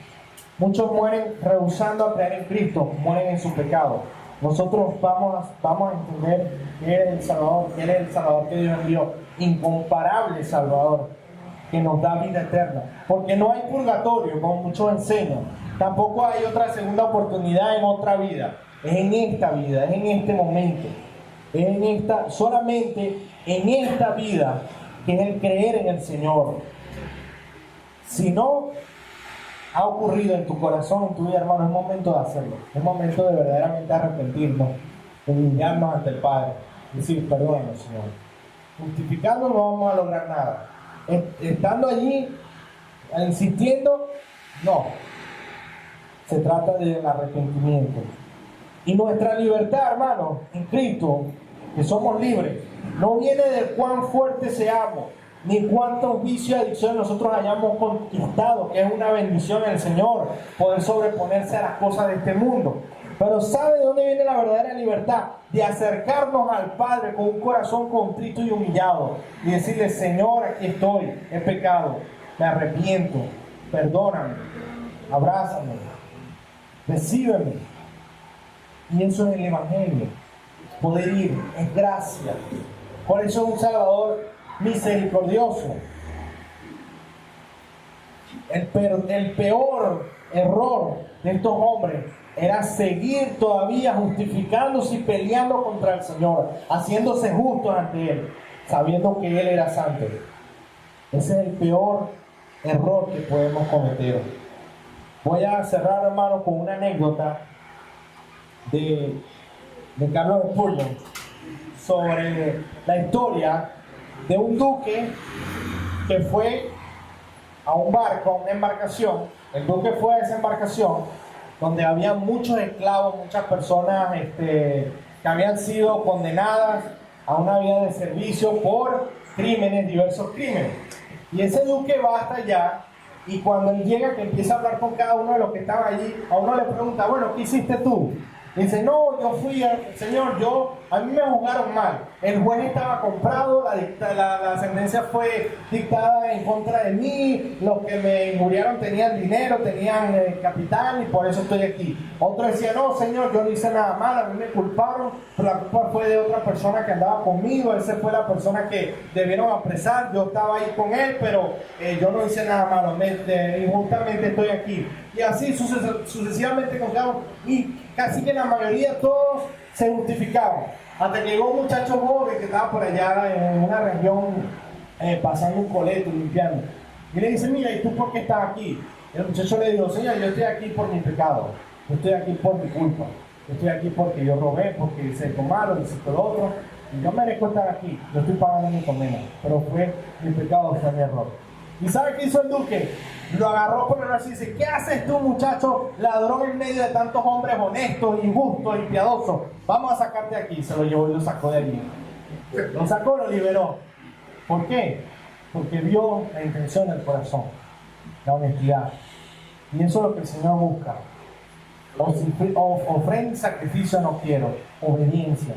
muchos mueren rehusando a creer en Cristo, mueren en su pecado. Nosotros vamos a entender que Él es el Salvador, que Él es el Salvador que Dios envió, incomparable Salvador, que nos da vida eterna. Porque no hay purgatorio, como muchos enseñan. Tampoco hay otra segunda oportunidad en otra vida. Es en esta vida, es en este momento. Es solamente en esta vida, que es el creer en el Señor. Si no ha ocurrido en tu corazón, en tu vida, hermano, es momento de hacerlo. Es momento de verdaderamente arrepentirnos, de humillarnos ante el Padre, decir, perdónanos, Señor. Justificando no vamos a lograr nada. Estando allí, insistiendo, no. Se trata del arrepentimiento. Y nuestra libertad, hermano, en Cristo, que somos libres, no viene de cuán fuertes seamos, ni cuántos vicios y adicciones nosotros hayamos conquistado, que es una bendición en el Señor, poder sobreponerse a las cosas de este mundo. Pero ¿sabe de dónde viene la verdadera libertad? De acercarnos al Padre con un corazón contrito y humillado y decirle, Señor, aquí estoy, he pecado, me arrepiento, perdóname, abrázame, recíbeme. Y eso es el Evangelio, poder ir, es gracia. Por eso es un Salvador misericordioso. El peor error de estos hombres era seguir todavía justificándose y peleando contra el Señor, haciéndose justos ante Él, sabiendo que Él era santo. Ese es el peor error que podemos cometer. Voy a cerrar, hermano, con una anécdota de Carlos Spurgeon sobre la historia de un duque que fue a un barco, a una embarcación. El duque fue a esa embarcación donde había muchos esclavos, muchas personas que habían sido condenadas a una vida de servicio por crímenes, diversos crímenes. Y ese duque va hasta allá, y cuando él llega, que empieza a hablar con cada uno de los que estaban allí, a uno le pregunta, bueno, ¿qué hiciste tú? Y dice, no, yo fui, señor, a mí me juzgaron mal. El juez estaba comprado, la sentencia fue dictada en contra de mí, los que me injuriaron tenían dinero, tenían capital, y por eso estoy aquí. Otro decía, no, señor, yo no hice nada mal, a mí me culparon, pero la culpa fue de otra persona que andaba conmigo, esa fue la persona que debieron apresar, yo estaba ahí con él, pero yo no hice nada malo, injustamente estoy aquí. Y así sucesivamente con cada uno, y casi que la mayoría todos se justificaban. Hasta que llegó un muchacho joven que estaba por allá en una región pasando un coleto, limpiando. Y le dice, mira, ¿y tú por qué estás aquí? El muchacho le dijo, Señor, yo estoy aquí por mi pecado. Yo estoy aquí por mi culpa. Yo estoy aquí porque yo robé, porque hice esto malo, hice esto lo otro. Y yo merezco estar aquí. Yo estoy pagando mi condena. Pero fue mi pecado, fue mi error. ¿Y sabe qué hizo el duque? Lo agarró por el brazo y dice, ¿qué haces tú, muchacho, ladrón en medio de tantos hombres honestos y justos y piadosos? Vamos a sacarte de aquí. Se lo llevó y lo sacó de allí. Lo sacó, lo liberó. ¿Por qué? Porque vio la intención del corazón, la honestidad. Y eso es lo que el Señor busca. Ofrenda y sacrificio no quiero, obediencia.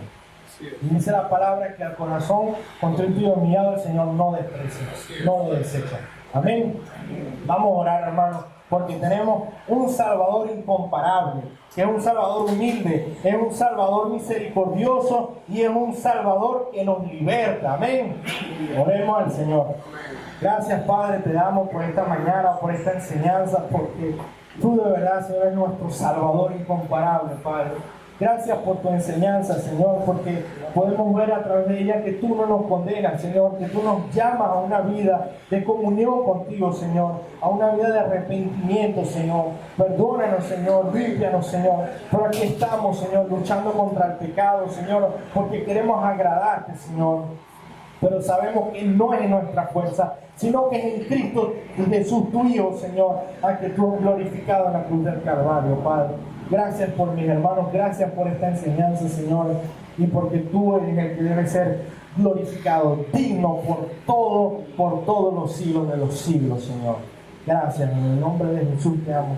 Y dice la palabra que al corazón contrito y humillado el Señor no desprecia, no lo desecha. Amén. Vamos a orar, hermanos, porque tenemos un Salvador incomparable, que es un Salvador humilde, es un Salvador misericordioso y es un Salvador que nos liberta. Amén. Oremos al Señor. Gracias, Padre, te damos por esta mañana, por esta enseñanza, porque tú de verdad, Señor, eres nuestro Salvador incomparable, Padre. Gracias por tu enseñanza, Señor, porque podemos ver a través de ella que tú no nos condenas, Señor, que tú nos llamas a una vida de comunión contigo, Señor, a una vida de arrepentimiento, Señor. Perdónanos, Señor, límpianos, Señor. Pero aquí estamos, Señor, luchando contra el pecado, Señor, porque queremos agradarte, Señor. Pero sabemos que no es en nuestra fuerza, sino que es en Cristo Jesús, tu Hijo, Señor, a que tú has glorificado en la cruz del Calvario, Padre. Gracias por mis hermanos, gracias por esta enseñanza, Señor, y porque tú eres el que debe ser glorificado, digno por todos los siglos de los siglos, Señor. Gracias, en el nombre de Jesús te amo.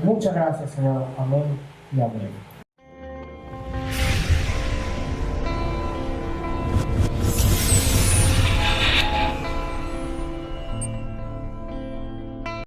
Muchas gracias, Señor. Amén y amén.